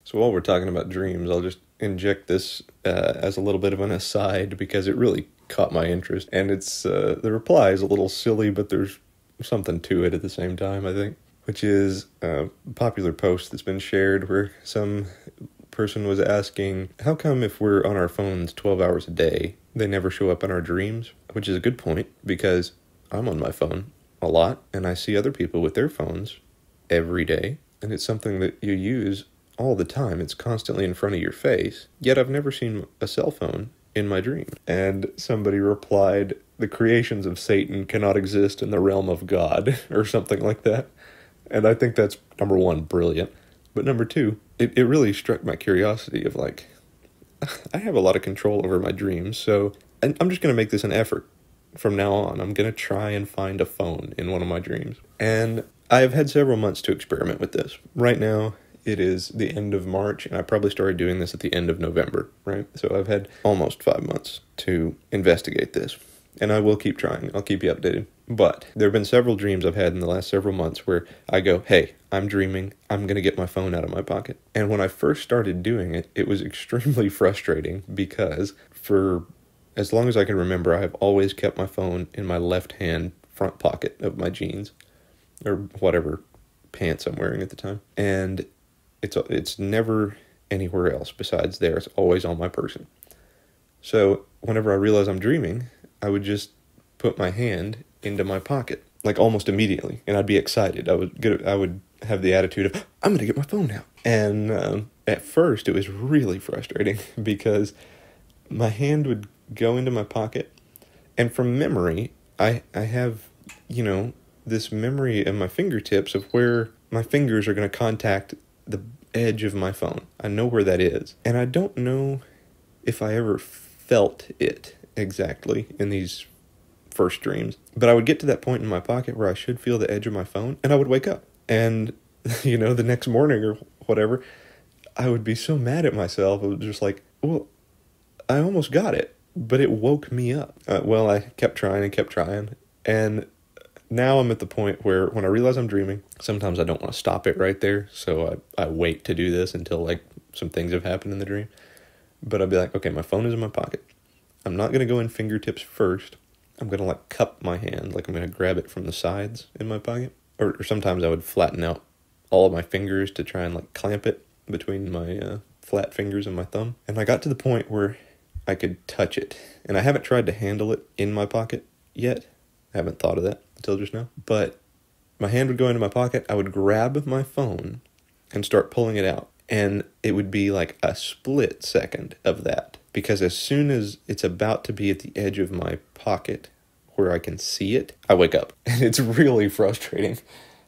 So while we're talking about dreams, I'll just inject this as a little bit of an aside because it really caught my interest. And it's the reply is a little silly, but there's something to it at the same time, I think, which is a popular post that's been shared where some person was asking, how come if we're on our phones 12 hours a day, they never show up in our dreams? Which is a good point because I'm on my phone a lot and I see other people with their phones every day, and it's something that you use all the time. It's constantly in front of your face, yet I've never seen a cell phone in my dreams. And somebody replied, the creations of Satan cannot exist in the realm of God, or something like that. And I think that's, number one, brilliant. But number two, it really struck my curiosity of like, I have a lot of control over my dreams, so I'm just going to make this an effort from now on. I'm going to try and find a phone in one of my dreams. And I've had several months to experiment with this. Right now, it is the end of March, and I probably started doing this at the end of November, right? So I've had almost 5 months to investigate this, and I will keep trying. I'll keep you updated. But there have been several dreams I've had in the last several months where I go, hey, I'm dreaming. I'm going to get my phone out of my pocket. And when I first started doing it, it was extremely frustrating because for as long as I can remember, I have always kept my phone in my left hand front pocket of my jeans or whatever pants I'm wearing at the time. And it's never anywhere else besides there. It's always on my person. So whenever I realize I'm dreaming, I would just put my hand into my pocket, like almost immediately, and I'd be excited. I would have the attitude of, I'm going to get my phone out. And at first, it was really frustrating because my hand would go into my pocket, and from memory, I have, this memory in my fingertips of where my fingers are going to contact the edge of my phone. I know where that is, and I don't know if I ever felt it exactly in these first dreams, but I would get to that point in my pocket where I should feel the edge of my phone, and I would wake up, and the next morning or whatever, I would be so mad at myself. I was just like, well, I almost got it, but it woke me up. Well, I kept trying, and now I'm at the point where when I realize I'm dreaming, sometimes I don't want to stop it right there, so I wait to do this until like some things have happened in the dream. But I'd be like, okay, my phone is in my pocket. I'm not going to go in fingertips first. I'm going to like cup my hand, like I'm going to grab it from the sides in my pocket. Or sometimes I would flatten out all of my fingers to try and like clamp it between my flat fingers and my thumb. And I got to the point where I could touch it. And I haven't tried to handle it in my pocket yet. I haven't thought of that until just now. But my hand would go into my pocket. I would grab my phone and start pulling it out. And it would be like a split second of that. Because as soon as it's about to be at the edge of my pocket where I can see it, I wake up. And it's really frustrating.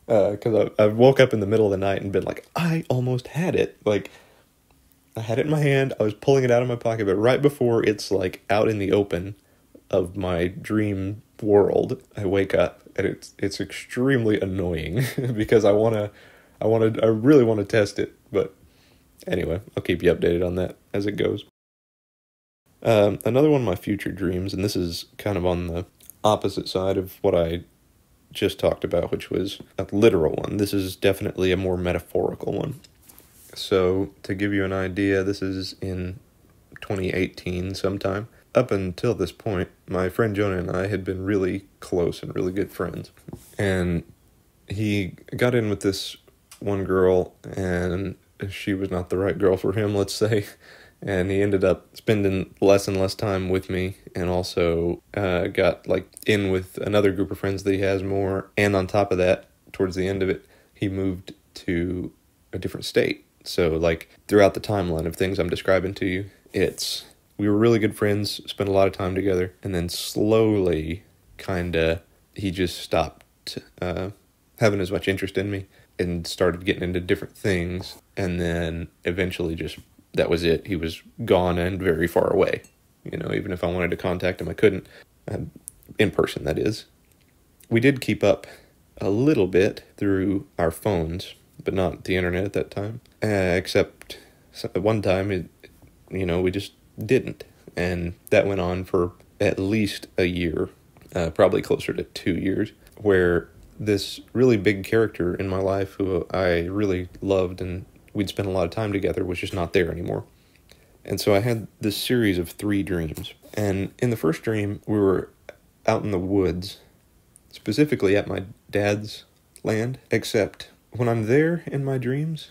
Because I woke up in the middle of the night and been like, I almost had it. Like, I had it in my hand. I was pulling it out of my pocket. But right before it's like out in the open of my dream world, I wake up. And it's extremely annoying. Because I really want to test it. But anyway, I'll keep you updated on that as it goes. Another one of my future dreams, and this is kind of on the opposite side of what I just talked about, which was a literal one. This is definitely a more metaphorical one. So, to give you an idea, this is in 2018 sometime. Up until this point, my friend Jonah and I had been really close and really good friends. And he got in with this one girl, and she was not the right girl for him, let's say. And he ended up spending less and less time with me, and also got like in with another group of friends that he has more. And on top of that, towards the end of it, he moved to a different state. So like throughout the timeline of things I'm describing to you, we were really good friends, spent a lot of time together, and then slowly he just stopped having as much interest in me and started getting into different things. And then eventually just that was it. He was gone and very far away. Even if I wanted to contact him, I couldn't. In person, that is. We did keep up a little bit through our phones, but not the internet at that time. Except one time, we just didn't. And that went on for at least a year, probably closer to 2 years, where this really big character in my life who I really loved and we'd spent a lot of time together was just not there anymore. And so I had this series of 3 dreams. And in the first dream, we were out in the woods, specifically at my dad's land, except when I'm there in my dreams,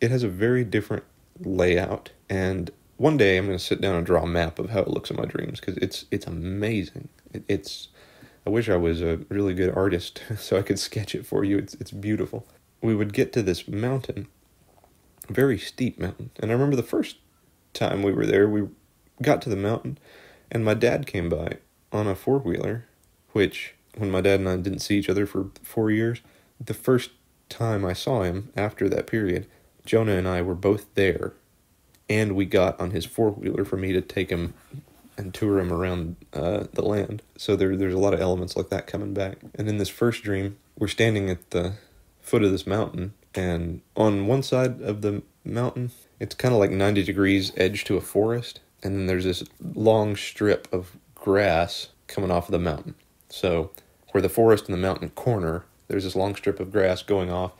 it has a very different layout. And one day I'm going to sit down and draw a map of how it looks in my dreams, because it's amazing. I wish I was a really good artist so I could sketch it for you. It's beautiful. We would get to this mountain, a very steep mountain. And I remember the first time we were there, we got to the mountain, and my dad came by on a 4-wheeler, which, when my dad and I didn't see each other for 4 years, the first time I saw him after that period, Jonah and I were both there, and we got on his 4-wheeler for me to take him and tour him around the land. So there's a lot of elements like that coming back. And in this first dream, we're standing at the foot of this mountain, and on one side of the mountain, it's kind of like 90 degrees edge to a forest, and then there's this long strip of grass coming off of the mountain. So where the forest and the mountain corner, there's this long strip of grass going off,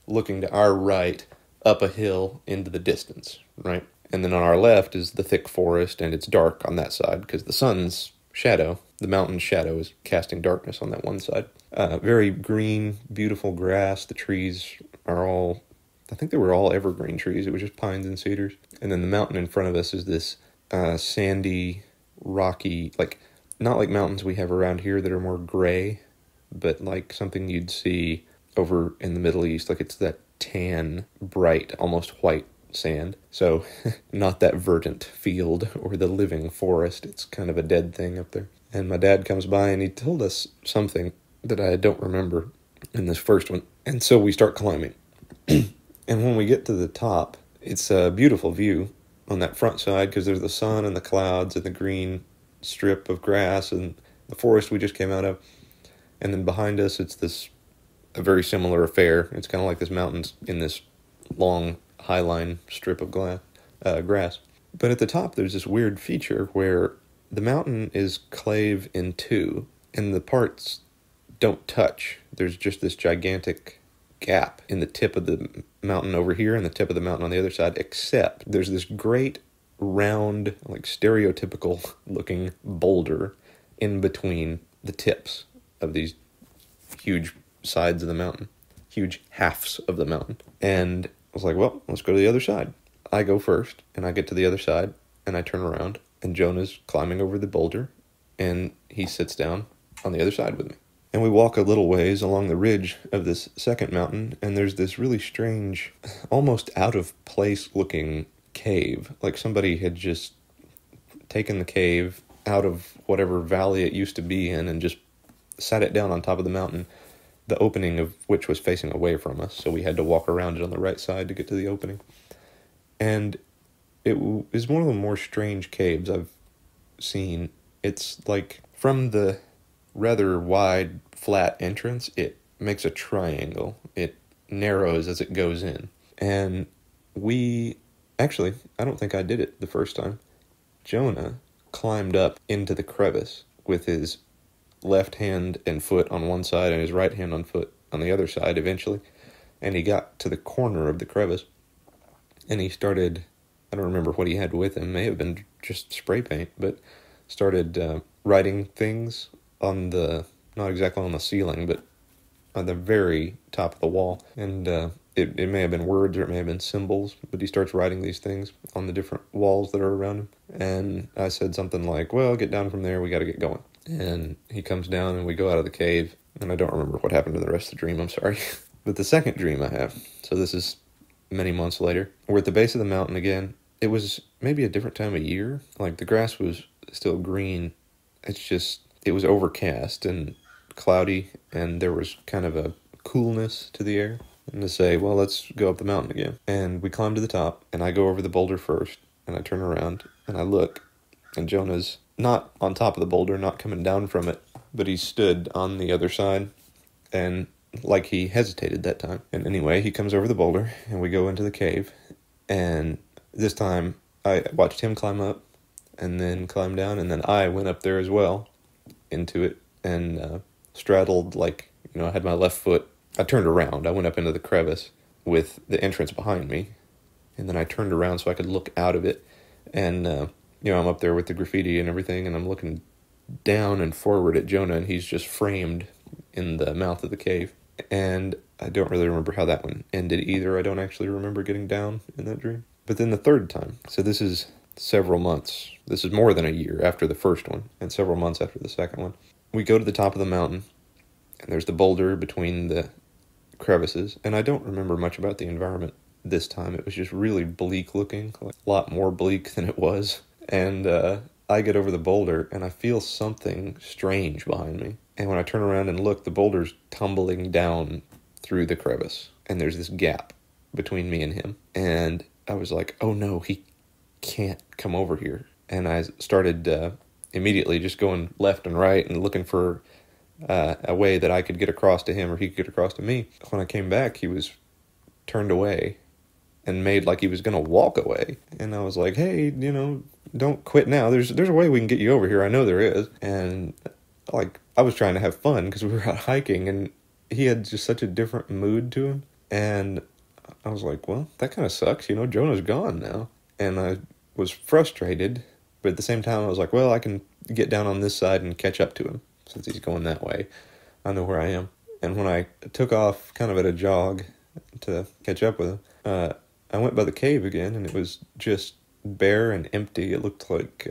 looking to our right, up a hill into the distance, right? And then on our left is the thick forest, and it's dark on that side because the sun's shadow, the mountain's shadow, is casting darkness on that one side. Very green, beautiful grass. The trees are all, I think they were all evergreen trees. It was just pines and cedars. And then the mountain in front of us is this sandy, rocky, like, not like mountains we have around here that are more gray, but like something you'd see over in the Middle East. Like, it's that tan, bright, almost white sand. So not that verdant field or the living forest. It's kind of a dead thing up there. And my dad comes by and he told us something that I don't remember in this first one. And so we start climbing. And when we get to the top, it's a beautiful view on that front side because there's the sun and the clouds and the green strip of grass and the forest we just came out of. And then behind us, it's a very similar affair. It's kind of like this mountain's in this long highline strip of grass. But at the top, there's this weird feature where the mountain is clave in 2, and the parts don't touch. There's just this gigantic gap in the tip of the mountain over here and the tip of the mountain on the other side, except there's this great round, like stereotypical looking boulder in between the tips of these huge sides of the mountain, huge halves of the mountain. And I was like, well, let's go to the other side. I go first, and I get to the other side, and I turn around, and Jonah's climbing over the boulder, and he sits down on the other side with me. And we walk a little ways along the ridge of this second mountain, and there's this really strange, almost out-of-place looking cave. Like somebody had just taken the cave out of whatever valley it used to be in and just sat it down on top of the mountain, the opening of which was facing away from us, so we had to walk around it on the right side to get to the opening. And it is one of the more strange caves I've seen. It's like, from the rather wide, flat entrance, it makes a triangle. It narrows as it goes in. And actually, I don't think I did it the first time. Jonah climbed up into the crevice with his left hand and foot on one side and his right hand and foot on the other side eventually. And he got to the corner of the crevice. And he started, I don't remember what he had with him, may have been just spray paint, but started writing things on not exactly on the ceiling, but on the very top of the wall. And it may have been words or it may have been symbols, but he starts writing these things on the different walls that are around him. And I said something like, well, get down from there, we got to get going. And he comes down and we go out of the cave, and I don't remember what happened to the rest of the dream, I'm sorry. But the second dream I have, so this is many months later, we're at the base of the mountain again. It was maybe a different time of year. Like, the grass was still green. It was overcast and cloudy, and there was kind of a coolness to the air. And to say, well, let's go up the mountain again. And we climb to the top, and I go over the boulder first, and I turn around, and I look, and Jonah's not on top of the boulder, not coming down from it, but he stood on the other side, and like he hesitated that time. And anyway, he comes over the boulder, and we go into the cave, and this time I watched him climb up, and then climb down, and then I went up there as well into it, and straddled, like, I had my left foot, I turned around, I went up into the crevice with the entrance behind me, and then I turned around so I could look out of it, and I'm up there with the graffiti and everything, and I'm looking down and forward at Jonah, and he's just framed in the mouth of the cave. And I don't really remember how that one ended either. I don't actually remember getting down in that dream. But then the third time, so this is several months, this is more than a year after the first one, and several months after the second one, we go to the top of the mountain, and there's the boulder between the crevices, and I don't remember much about the environment this time. It was just really bleak looking, like a lot more bleak than it was. And I get over the boulder, and I feel something strange behind me. And when I turn around and look, the boulder's tumbling down through the crevice, and there's this gap between me and him. And I was like, oh no, he can't come over here. And I started immediately just going left and right and looking for a way that I could get across to him or he could get across to me. When I came back, he was turned away and made like he was going to walk away. And I was like, hey, don't quit now. There's a way we can get you over here. I know there is. And like, I was trying to have fun because we were out hiking, and he had just such a different mood to him. And I was like, well, that kind of sucks. Jonah's gone now. And I was frustrated, but at the same time, I was like, well, I can get down on this side and catch up to him since he's going that way. I know where I am. And when I took off kind of at a jog to catch up with him, I went by the cave again, and it was just bare and empty. It looked like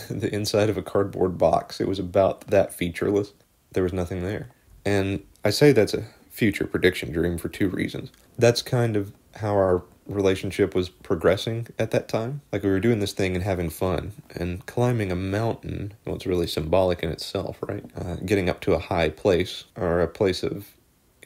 the inside of a cardboard box. It was about that featureless. There was nothing there. And I say that's a future prediction dream for two reasons. That's kind of how our relationship was progressing at that time. Like, we were doing this thing and having fun, and climbing a mountain, well, it's really symbolic in itself, right? Getting up to a high place, or a place of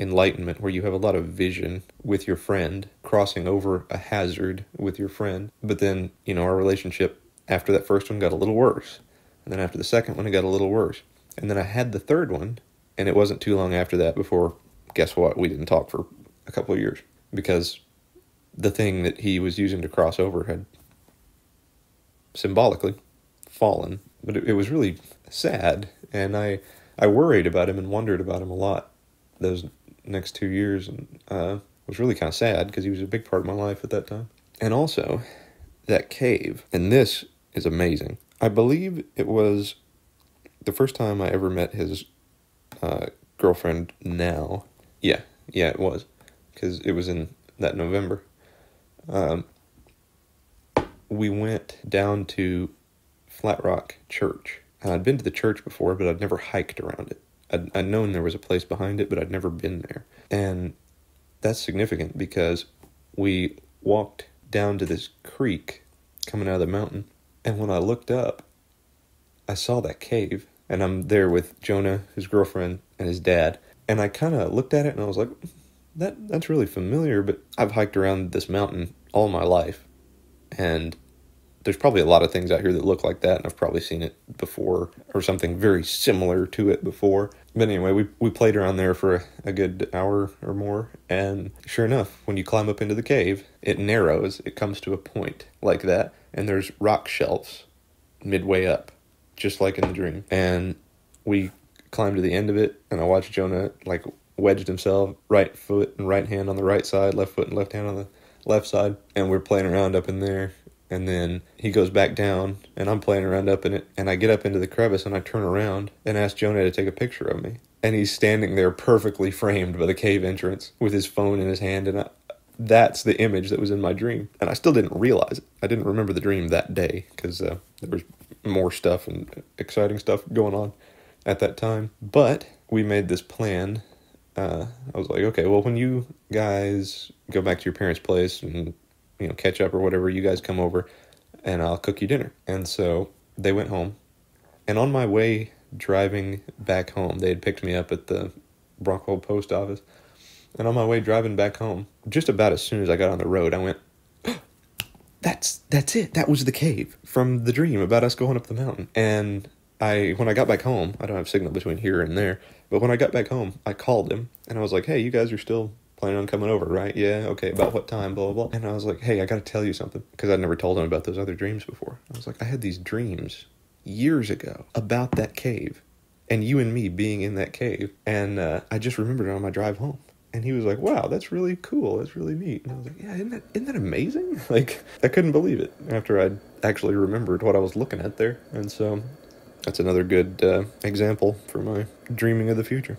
enlightenment where you have a lot of vision with your friend, crossing over a hazard with your friend. But then, our relationship after that first one got a little worse. And then after the second one, it got a little worse. And then I had the third one, and it wasn't too long after that before, guess what? We didn't talk for a couple of years, because the thing that he was using to cross over had symbolically fallen. But it was really sad, and I worried about him and wondered about him a lot those next 2 years, and was really kind of sad because he was a big part of my life at that time. And also, that cave, and this is amazing. I believe it was the first time I ever met his girlfriend now. Yeah, it was, because it was in that November. We went down to Flat Rock Church. And I'd been to the church before, but I'd never hiked around it. I'd known there was a place behind it, but I'd never been there. And that's significant because we walked down to this creek coming out of the mountain. And when I looked up, I saw that cave. And I'm there with Jonah, his girlfriend, and his dad. And I kind of looked at it and I was like, that's really familiar, but I've hiked around this mountain all my life. And there's probably a lot of things out here that look like that, and I've probably seen it before, or something very similar to it before. But anyway, we played around there for a good hour or more, and sure enough, when you climb up into the cave, it narrows, it comes to a point like that, and there's rock shelves midway up, just like in the dream. And we climbed to the end of it, and I watched Jonah, like, wedged himself, right foot and right hand on the right side, left foot and left hand on the left side, and we're playing around up in there. And then he goes back down, and I'm playing around up in it, and I get up into the crevice, and I turn around and ask Jonah to take a picture of me. And he's standing there perfectly framed by the cave entrance with his phone in his hand, and that's the image that was in my dream. And I still didn't realize it. I didn't remember the dream that day, because there was more stuff and exciting stuff going on at that time. But we made this plan. I was like, okay, well, when you guys go back to your parents' place and catch up or whatever, you guys come over and I'll cook you dinner. And so they went home, and on my way driving back home, they had picked me up at the Brockville post office, and on my way driving back home, just about as soon as I got on the road, I went, that's it. That was the cave from the dream about us going up the mountain. And when I got back home, I don't have signal between here and there, but when I got back home, I called him and I was like, hey, you guys are still planning on coming over, right? Yeah, okay, about what time, blah, blah, blah. And I was like, hey, I got to tell you something, because I'd never told him about those other dreams before. I was like, I had these dreams years ago about that cave, and you and me being in that cave, and I just remembered it on my drive home. And he was like, wow, that's really cool. That's really neat. And I was like, yeah, isn't that amazing? Like, I couldn't believe it after I'd actually remembered what I was looking at there. And so that's another good example for my dreaming of the future.